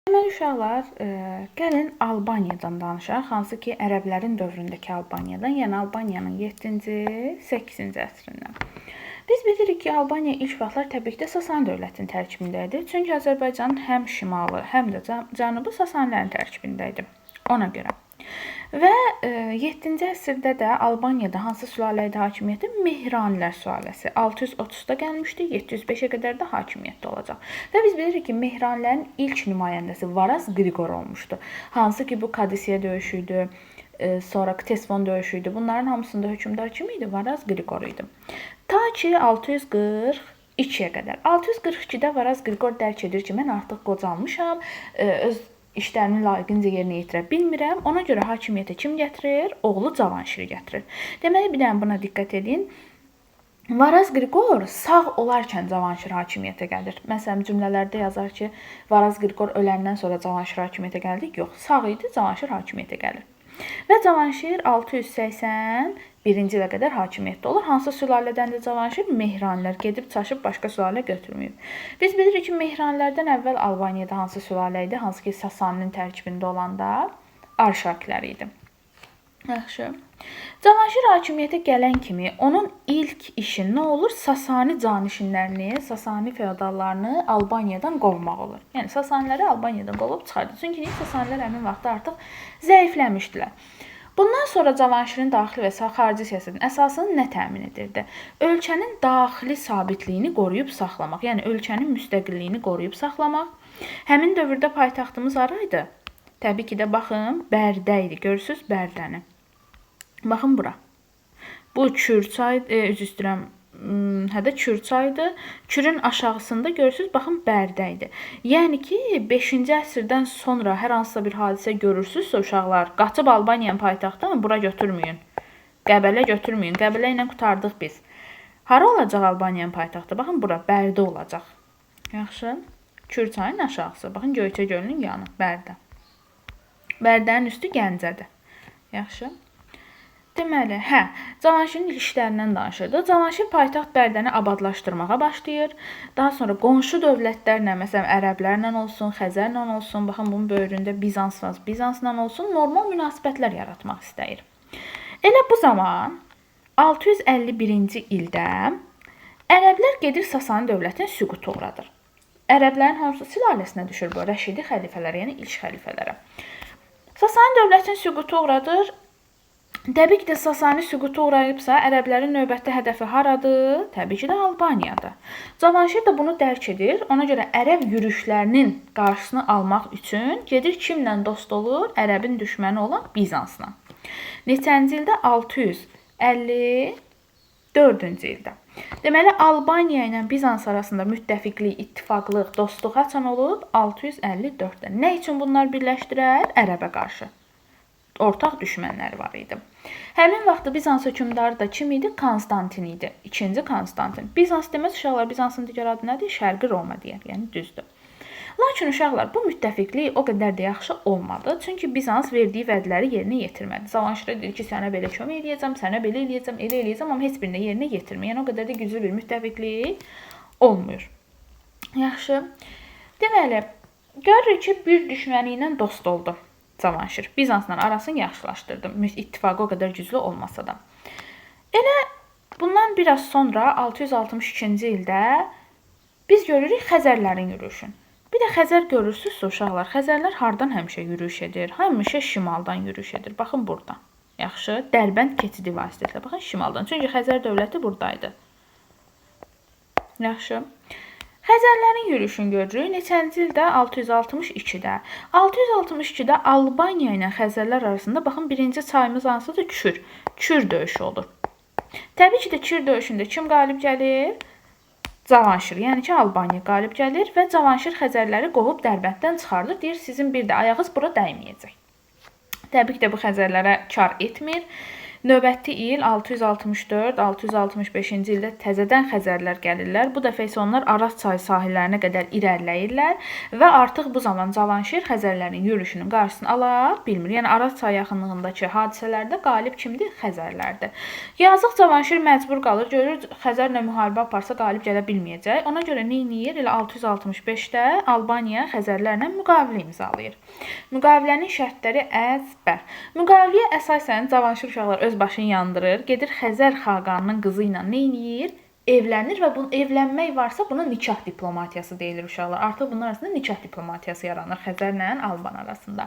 Deməli uşaqlar, gəlin Albaniyadan danışaq, hansı ki ərəblərin dövründəki Albaniyadan, yəni Albaniyanın 7-ci, 8-ci əsrindən. Biz bilirik ki, Albaniya ilk vaxtlar təbii ki də Sasani dövlətinin tərkibində idi. Çünki Azərbaycanın həm şimalı, həm də cənubu Sasanilərin tərkibində idi. Ona görə. Və 7-ci əsrdə də Albaniyada hansı sülalə idi hakimiyyəti? Mehranilər sülaləsi. 630-da gəlmişdi, 705-ə qədər də hakimiyyətdə olacaq. Və biz bilirik ki, Mehranilərin ilk nümayəndəsi Varaz Qriqor olmuşdu. Hansı ki bu Kadisiya döyüşü idi, sonra Ktesfon döyüşü idi. Bunların hamısında hökmdar kim idi? Varaz Qriqor idi. Ta ki 642-yə qədər. 642-də Varaz Qriqor dərk edir ki, mən artıq qocalmışam, öz işlərini layiqincə yerinə yetirə bilmirəm. Ona görə hakimiyyətə kim gətirir? Oğlu Cavanşiri gətirir. Deməli, bir dənə buna diqqət edin. Varaz Qriqor sağ olarkən Cavanşir hakimiyyətə gəlir. Məsələn, cümlələrdə yazar ki, Varaz Qriqor öləndən sonra Cavanşir hakimiyyətə gəldi. Yox, sağ idi, Cavanşir hakimiyyətə gəlir. Və Cavanşir 681-ci ilə qədər hakimiyyətdə olur. Hansı sülalədəndir Cavanşir? Mehranilər gedib çaşıb başqa sülalə götürməyib. Biz bilirik ki, Mehranilərdən əvvəl Albaniyada hansı sülalə idi? Hansı ki Sasaninin tərkibində olanda Arşakilər idi. Yaxşı. Cavanşir hakimiyyətə gələn kimi onun ilk işi nə olur? Sasani canişinlərini, Sasani feodallarını Albaniyadan qovmaq olur. Yəni Sasaniləri Albaniyadan qovub çıxardı. Çünki Sasanilər həmin vaxtda artıq zəifləmişdilər. Bundan sonra Cavanşirin daxili və xarici siyasətinin əsasını nə təmin edirdi? Ölkənin daxili sabitliyini qoruyub saxlamaq, yəni ölkənin müstəqilliyini qoruyub saxlamaq. Həmin dövrdə paytaxtımız hara idi? Təbii ki də baxın, Bərdə idi. Görürsüz Bərdəni. Baxın bura. Bu Kürçay, üzr istəyirəm, Kür çaydı. Kürün aşağısında görürsüz, baxın Bərdə idi. Yəni ki, 5-ci əsrdən sonra hər hansısa bir hadisə görürsünüzsə uşaqlar, qaçıb Albaniyanın paytaxtını bura götürməyin. Qəbələ götürməyin. Qəbələ ilə qurtardıq biz. Hara olacaq Albaniyanın paytaxtı? Baxın bura Bərdə olacaq. Yaxşı. Kür çayının aşağısı. Baxın Göyçə gölünün yanı Bərdə. Bərdənin üstü Gəncədir. Yaxşı. Deməli, Cavanşirin işlərindən danışırdı. Cavanşir paytaxt Bərdəni abadlaşdırmağa başlayır. Daha sonra qonşu dövlətlərlə, məsələn, ərəblərlə olsun, Xəzərlə olsun, baxın bunun böyründə Bizans var, Bizansla olsun, normal münasibətlər yaratmaq istəyir. Elə bu zaman 651-ci ildə ərəblər gedir Sasani dövlətinin süqutu uğradır. Ərəblərin hamısı sülaləsinə düşür bu Rəşidi xəlifələrə, yəni ilk xəlifələrə. Sasani dövlətinin süqutu uğradır. Təbii ki də Sasani süqutu uğrayıbsa, ərəblərin növbəti hədəfi haradır? Təbii ki də Albaniyadır. Cavanşir də bunu dərk edir. Ona görə ərəb yürüşlərinin qarşısını almaq üçün gedir kimlə dost olur? Ərəbin düşməni olan Bizansla. Neçənci ildə? 654-cü ildə. Deməli, Albaniya ilə Bizans arasında müttəfiqlik, ittifaqlıq, dostluq açan olub 654-də. Nə üçün bunlar birləşdirər? Ərəbə qarşı. Ortaq düşmənləri var idi. Həmin vaxtda Bizans hökmdarı da kim idi? Konstantin idi. 2-ci Konstantin. Bizans deməz uşaqlar, Bizansın digər adı nədir? Şərqi Roma deyək, yəni düzdür. Lakin uşaqlar, bu müttəfiqlik o qədər də yaxşı olmadı. Çünki Bizans verdiyi vədləri yerinə yetirmədi. Cavanşirə dedi ki, sənə belə kömək eləyəcəm, sənə belə eləyəcəm, elə eləyəcəm, amma heç birini yerinə yetirmir. Yəni o qədər də güclü bir müttəfiqlik olmuyor. Yaxşı. Deməli, görürük ki, bir düşməni ilə dost oldu. Cavanşir Bizansla arasını yaxşılaşdırdı. İttifaqı o qədər güclü olmasa da. Elə bundan biraz sonra 662-ci ildə biz görürük Xəzərlərin yürüyüşünü. Bir də Xəzər görürsünüzsə uşaqlar, Xəzərlər hardan həmişə yürüyüş edir? Həmişə şimaldan yürüyüş edir. Baxın buradan. Yaxşı, Dərbənd keçidi vasitəsilə. Baxın şimaldan. Çünki Xəzər dövləti buradaydı. Yaxşı. Xəzərlərin yürüyüşünü görürük. Neçənci ildə? 662-də. 662-də Albaniya ilə Xəzərlər arasında baxın birinci çayımız hansıdır? Kür. Kür döyüşü olur. Təbii ki də Kür döyüşündə kim qalib gəlir? Cavanşir. Yəni ki Albaniya qalib gəlir və Cavanşir Xəzərləri qovub Dərbənddən çıxardır. Deyir sizin bir də ayağınız bura dəyməyəcək. Təbii ki də bu Xəzərlərə kar etmir. Növbəti il 664-665-ci ildə təzədən Xəzərlər gəlirlər. Bu dəfə isə onlar Araz çayı sahillərinə qədər irəliləyirlər və artıq bu zaman Cavanşir Xəzərlərin yürüşünün qarşısını ala bilmir. Yəni Araz çayı yaxınlığındakı hadisələrdə qalib kimdir? Xəzərlərdir. Yazıq Cavanşir məcbur qalır, görür Xəzərlə müharibə aparsa qalib gələ bilməyəcək. Ona görə nə edir? Elə 665-də Albaniya Xəzərlərlə müqavilə imzalayır. Müqavilənin şərtləri əzbər. Müqaviləyə əsasən Cavanşir uşaqlar öz başını yandırır, gedir Xəzər xaqanının qızı ilə nə edir? Evlənir və bu evlənmək varsa buna nikah diplomatiyası deyilir uşaqlar. Artıq bunlar arasında nikah diplomatiyası yaranır Xəzərlə Alban arasında.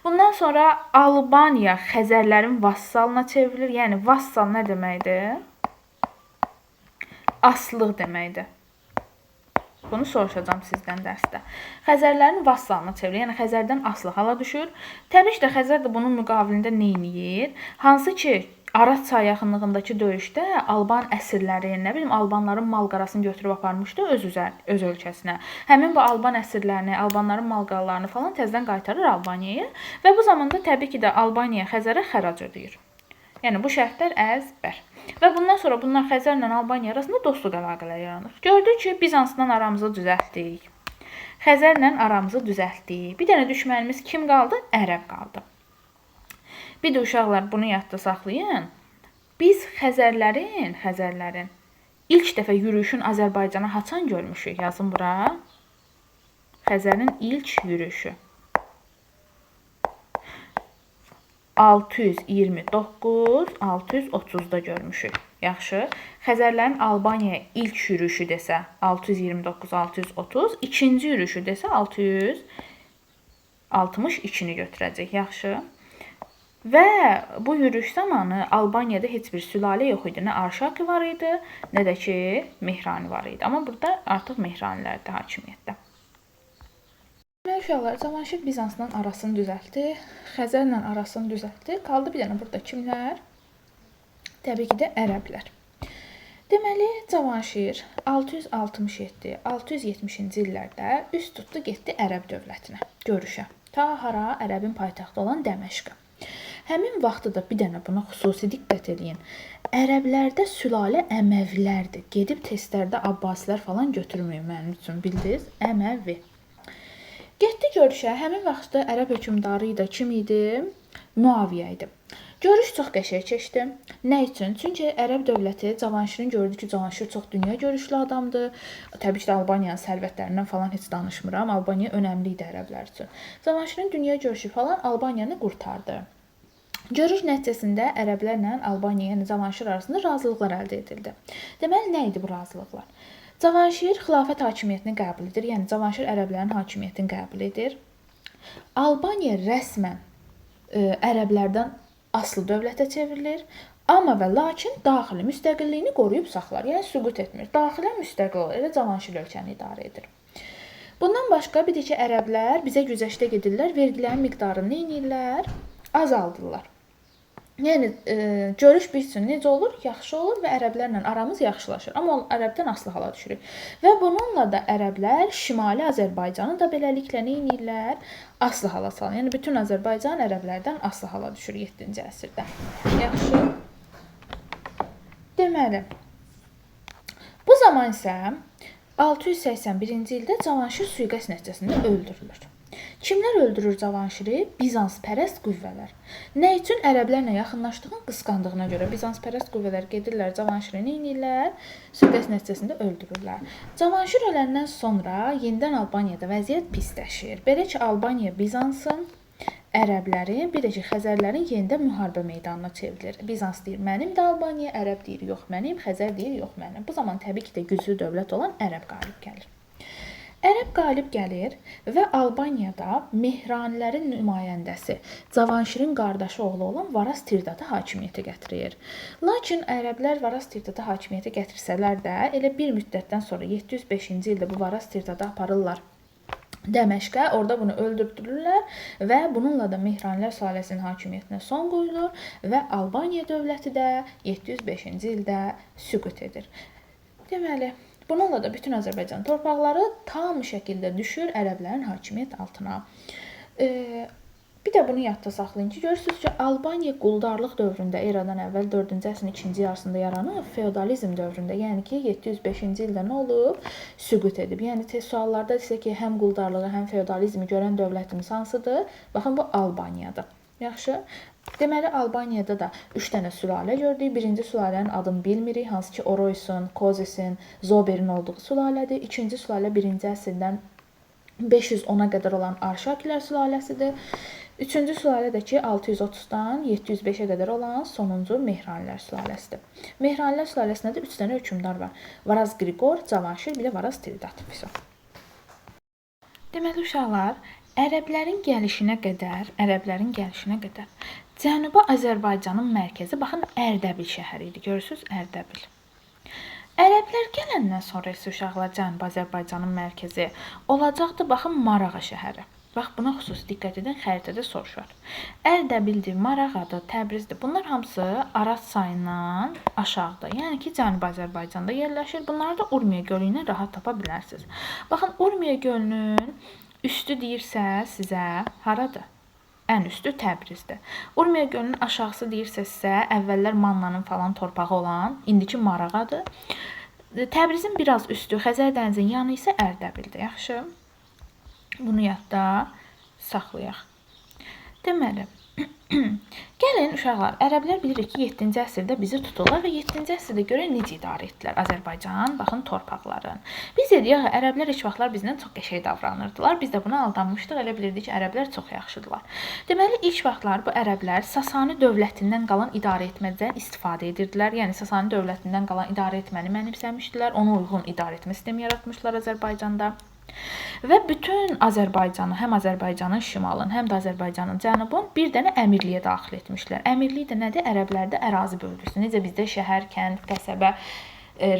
Bundan sonra Albaniya Xəzərlərin vassalına çevrilir. Yəni vassal nə deməkdir? Aslıq deməkdir. Bunu soruşacağam sizdən dərsdə. Xəzərlərin vassalına çevrilir. Yəni Xəzərdən asılı hala düşür. Təbii ki də Xəzər də bunun müqabilində nə edir? Hansı ki Araz çayı yaxınlığındakı döyüşdə Alban əsirləri, nə bilim Albanların mal-qarasını götürüb aparmışdı öz ölkəsinə. Həmin bu Alban əsirlərini, Albanların mal-qaralarını falan təzədən qaytarır Albaniyaya və bu zamanda təbii ki də Albaniya Xəzərə xərac ödəyir. Yəni bu şərtlər əzbər. Və bundan sonra bunlar Xəzərlə Albaniya arasında dostluq əlaqələri yaranır. Gördük ki, Bizansla aramızı düzəltdik. Xəzərlə aramızı düzəltdik. Bir dənə düşmənimiz kim qaldı? Ərəb qaldı. Bir də uşaqlar bunu yadda saxlayın. Biz Xəzərlərin ilk dəfə yürüyüşün Azərbaycana haçan görmüşük? Yazın bura. Xəzərin ilk yürüyüşü. 629-630-da görmüşük. Yaxşı. Xəzərlərin Albaniyaya ilk yürüyüşü desə 629-630, ikinci yürüyüşü desə 662-ni götürəcək. Yaxşı. Və bu yürüyüş zamanı Albaniyada heç bir sülalə yox idi. Nə Arşaki var idi, nə də ki Mehrani var idi. Amma burada artıq Mehranilər də hakimiyyətdə. Uşaqlar, Cavanşir Bizansla arasını düzəltdi, Xəzərlə arasını düzəltdi. Qaldı bir dənə burada kimlər? Təbii ki də ərəblər. Deməli, Cavanşir 667-670-ci illərdə üst tutdu, getdi ərəb dövlətinə görüşə. Ta hara? Ərəbin paytaxtı olan Dəməşqə. Həmin vaxtı da bir dənə buna xüsusi diqqət edin. Ərəblərdə sülalə Əməvilərdir. Gedib testlərdə Abbasilər falan götürməyin mənim üçün, bildiniz? Əməvi. Getdi görüşə. Həmin vaxtda ərəb hökmdarı idi. Kim idi? Muaviyə idi. Görüş çox qəşəng keçdi. Nə üçün? Çünki ərəb dövləti Cavanşirin gördü ki, Cavanşir çox dünya görüşlü adamdır. Təbii ki də Albaniyanın sərvətlərindən falan heç danışmıram. Albaniya önəmli idi ərəblər üçün. Cavanşirin dünya görüşü falan Albaniyanı qurtardı. Görüş nəticəsində ərəblərlə Albaniya, yəni Cavanşir arasında razılıqlar əldə edildi. Deməli, nə idi bu razılıqlar? Cavanşir xilafət hakimiyyətini qəbul edir, yəni Cavanşir ərəblərin hakimiyyətini qəbul edir. Albaniya rəsmən ərəblərdən asılı dövlətə çevrilir, amma və lakin daxili müstəqilliyini qoruyub saxlar, yəni süqut etmir. Daxilən müstəqil olur, elə Cavanşir ölkəni idarə edir. Bundan başqa bir də ki, ərəblər bizə güzəştə gedirlər, vergilərin miqdarını nə edirlər? Azaldırlar. Yəni, görüş bitsin, necə olur? Yaxşı olur və ərəblərlə aramız yaxşılaşır. Amma ərəbdən asılı hala düşürük. Və bununla da ərəblər Şimali Azərbaycanı da beləliklə nə edirlər? Asılı hala salır. Yəni, bütün Azərbaycan ərəblərdən asılı hala düşür 7-ci əsrdə. Yaxşı. Deməli, bu zaman isə 681-ci ildə Cavanşir sui-qəsd nəticəsində öldürülür. Kimlər öldürür Cavanşiri? Bizanspərəst qüvvələr. Nə üçün? Ərəblərlə yaxınlaşdığın qısqandığına görə Bizanspərəst qüvvələr gedirlər Cavanşiri nə edirlər? Sui-qəsd nəticəsində öldürürlər. Cavanşir öləndən sonra yenidən Albaniyada vəziyyət pisləşir. Belə ki, Albaniya Bizansın, ərəblərin, bir də ki, Xəzərlərin yenidən müharibə meydanına çevrilir. Bizans deyir, mənim də Albaniya, ərəb deyir, yox mənim, Xəzər deyir, yox mənim. Bu zaman təbii ki də güclü dövlət olan ərəb qalib gəlir. Ərəb qalib gəlir və Albaniyada Mehranilərin nümayəndəsi Cavanşirin qardaşı oğlu olan Varaz Tirdadı hakimiyyətə gətirir. Lakin ərəblər Varaz Tirdadı hakimiyyətə gətirsələr də elə bir müddətdən sonra 705-ci ildə bu Varaz Tirdadı aparırlar Dəməşqə, orada bunu öldürdürürlər və bununla da Mehranilər sülaləsinin hakimiyyətinə son qoyulur və Albaniya dövləti də 705-ci ildə süqut edir. Deməli, bununla da bütün Azərbaycan torpaqları tam şəkildə düşür ərəblərin hakimiyyət altına. Bir Bir də bunu yadda saxlayın ki, görürsünüz ki, Albaniya quldarlıq dövründə eradan əvvəl 4-cü əsrin ikinci yarısında yaranıb, feodalizm dövründə, yəni ki, 705-ci ildə nə olub? Süqut edib. Yəni test suallarda desə ki, həm quldarlığı, həm feodalizmi görən dövlətimiz hansıdır? Baxın, bu Albaniyadır. Yaxşı. Deməli, Albaniyada da 3 dənə sülalə gördük. Birinci sülalənin adını bilmirik, hansı ki, Oroysun, Kozisin, Zoberin olduğu sülalədir. İkinci sülalə 1-ci əsrdən 510-a qədər olan Arşakilər sülaləsidir. Üçüncü sülalə də ki, 630-dan 705-ə qədər olan sonuncu Mehranilər sülaləsidir. Mehranilər sülaləsində də 3 dənə hökmdar var. Varaz Qriqor, Cavanşir, bir də Varaz Tirdatov. Deməli, uşaqlar, ərəblərin gəlişinə qədər Cənubi Azərbaycanın mərkəzi, baxın, Ərdəbil şəhəri idi. Görürsünüz, Ərdəbil. Ərəblər gələndən sonra isə uşaqlar Cənubi Azərbaycanın mərkəzi olacaqdı, baxın, Marağa şəhəri. Bax, buna xüsusi diqqət edin, xəritədə soruşar. Ərdəbildir, Marağadır, Təbrizdir. Bunlar hamısı Araz çayından aşağıda, yəni ki, Cənubi Azərbaycanda yerləşir. Bunları da Urmiya gölü ilə rahat tapa bilərsiniz. Baxın, Urmiya gölünün üstü deyirsə sizə haradır? Ən üstü Təbrizdir. Urmiya gölünün aşağısı deyirsə sizə əvvəllər Mannanın falan torpağı olan, indiki Marağadır. Təbrizin biraz üstü Xəzər dənizinin yanı isə Ərdəbildir. Yaxşı. Bunu yadda saxlayaq. Deməli, gəlin uşaqlar, ərəblər bilirik ki, 7-ci əsrdə bizi tuturlar və 7-ci əsrdə görə necə idarə etdilər Azərbaycan, baxın, torpaqların. Biz dedik, ərəblər heç vaxtlar bizdən çox qəşəng davranırdılar. Biz də buna aldanmışdıq, elə bilirdik ki, ərəblər çox yaxşıdırlar. Deməli, ilk vaxtlar bu ərəblər Sasani dövlətindən qalan idarə etmədən istifadə edirdilər. Yəni, Sasani dövlətindən qalan idarə etməni mənimsəmişdilər, ona uyğun idarə etmə sistemi yaratmışlar Azərbaycanda. Və bütün Azərbaycanı, həm Azərbaycanın şimalını, həm də Azərbaycanın cənubunu bir dənə əmirliyə daxil etmişlər. Əmirlik də nədir? Ərəblərdə ərazi bölgüsü. Necə bizdə şəhər, kənd, qəsəbə,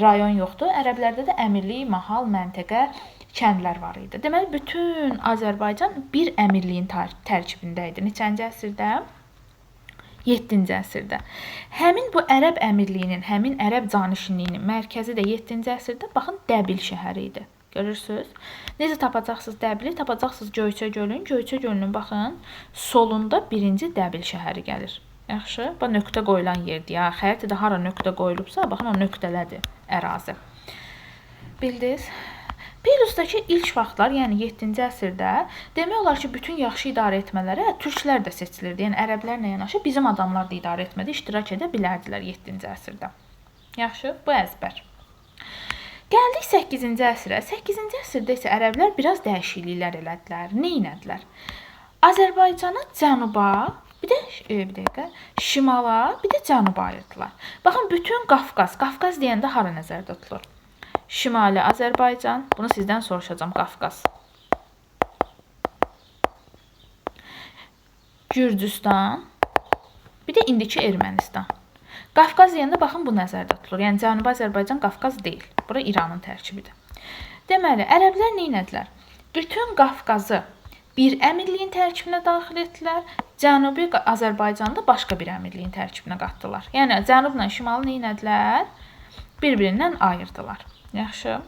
rayon yoxdur. Ərəblərdə də əmirlik, mahal, məntəqə, kəndlər var idi. Deməli, bütün Azərbaycan bir əmirliyin tərkibində idi. Neçənci əsrdə? 7-ci əsrdə. Həmin bu ərəb əmirliyinin, həmin ərəb canişinliyinin mərkəzi də 7-ci əsrdə, baxın, Dəbil şəhəri idi. Görürsünüz? Necə tapacaqsınız Dəbili? Tapacaqsınız Göyçə gölün. Göyçə gölünün, baxın, solunda 1-ci Dəbil şəhəri gəlir. Yaxşı? Bu, nöqtə qoyulan yerdir. Ya, xəritədə hara nöqtə qoyulubsa, baxın, o nöqtələdir ərazi. Bildiniz? Plus da ki, ilk vaxtlar, yəni 7-ci əsrdə demək olar ki, bütün yaxşı idarə etmələrə türklər də seçilirdi. Yəni, ərəblərlə yanaşı bizim adamlar da idarə etmədə iştirak edə bilərdilər 7-ci əsrdə. Yaxşı? Bu əzbər. Gəldik 8-ci əsrə. 8-ci əsrdə isə ərəblər biraz dəyişikliklər elədilər. Nə etdilər? Azərbaycanı cənuba, bir dəqiqə, şimala, bir də cənuba ayırdılar. Baxın, bütün Qafqaz deyəndə hara nəzərdə tutulur? Şimali Azərbaycan, bunu sizdən soruşacağam, Qafqaz. Gürcüstan, bir də indiki Ermənistan. Qafqaz deyəndə, baxın, bu nəzərdə tutulur. Yəni, Cənubi Azərbaycan Qafqaz deyil. Bura İranın tərkibidir. Deməli, ərəblər nə etdilər? Bütün Qafqazı bir əmirliyin tərkibinə daxil etdilər. Cənubi Azərbaycanı da başqa bir əmirliyin tərkibinə qatdılar. Yəni, Cənubla Şimalı nə etdilər? Bir-birindən ayırdılar. Yaxşı.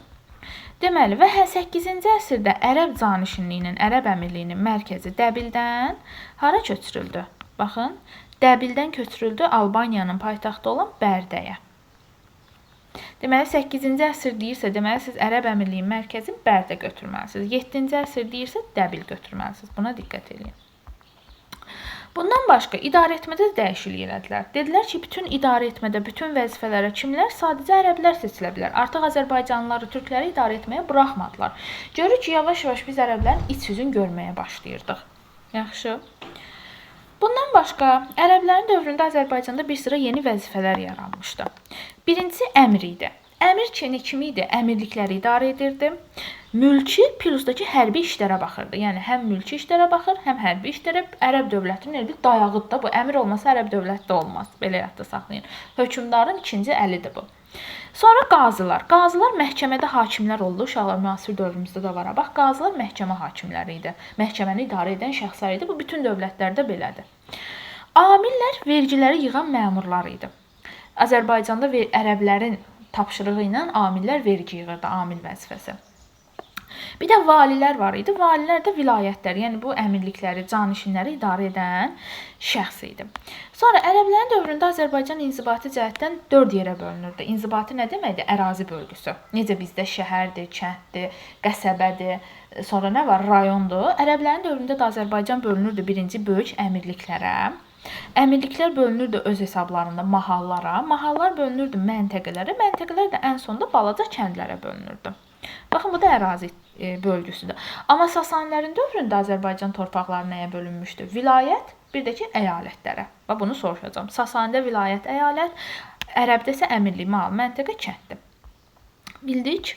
Deməli, və 8-ci əsrdə ərəb canişinliyinin, ərəb əmirliyinin mərkəzi Dəbildən hara köçürüldü? Baxın, Dəbildən köçürüldü Albaniyanın paytaxtı olan Bərdəyə. Deməli, 8-ci əsr deyirsə, deməli, siz ərəb əmirliyin mərkəzini Bərdə götürməlisiniz. 7-ci əsr deyirsə, Dəbil götürməlisiniz. Buna diqqət edin. Bundan başqa, idarə etmədə də dəyişiklik elədilər. Dedilər ki, bütün idarə etmədə, bütün vəzifələrə kimlər? Sadəcə ərəblər seçilə bilər. Artıq Azərbaycanlıları, türkləri idarə etməyə buraxmadılar. Görürük ki, yavaş-yavaş biz ərəblərin iç yüzünü görməyə başlayırdıq. Yaxşı. Bundan başqa, ərəblərin dövründə Azərbaycanda bir sıra yeni vəzifələr yaranmışdı. Birincisi əmir idi. Əmir kimi idi? Əmirlikləri idarə edirdi. Mülki plus da ki, hərbi işlərə baxırdı. Yəni, həm mülki işlərə baxır, həm hərbi işlərə. Ərəb dövlətinin bir dayağıdır da bu. Əmir olmasa ərəb dövlətdə olmaz. Belə yadda saxlayın. Hökmdarın ikinci əlidir bu. Sonra qazılar. Qazılar məhkəmədə hakimlər oldu. Uşaqlar müasir dövrümüzdə də var. Bax, qazılar məhkəmə hakimləri idi. Məhkəməni idarə edən şəxslər idi. Bu, bütün dövlətlərdə belədir. Amillər vergiləri yığan məmurlar idi. Azərbaycanda ərəblərin tapşırığı ilə amillər vergi yığırdı, amil vəzifəsi. Bir də valilər var idi. Valilər də vilayətlər, yəni bu əmirlikləri, canişinləri idarə edən şəxs idi. Sonra ərəblərin dövründə Azərbaycan inzibati cəhətdən 4 yerə bölünürdü. İnzibati nə deməkdir? Ərazi bölgüsü. Necə bizdə şəhərdir, kənddir, qəsəbədir, sonra nə var? Rayondur. Ərəblərin dövründə də Azərbaycan bölünürdü birinci böyük əmirliklərə. Əmirliklər bölünürdü öz hesablarında mahallara. Mahallar bölünürdü məntəqələrə. Məntəqələr də ən sonda balaca kəndlərə bölünürdü. Baxın, bu da ərazi bölgüsüdür. Amma Sasanilərin dövründə Azərbaycan torpaqları nəyə bölünmüşdü? Vilayət, bir də ki, əyalətlərə. Və bunu soruşacağam. Sasanidə vilayət, əyalət, ərəbdə isə əmirlik, mal, məntəqə, kənddir. Bildik.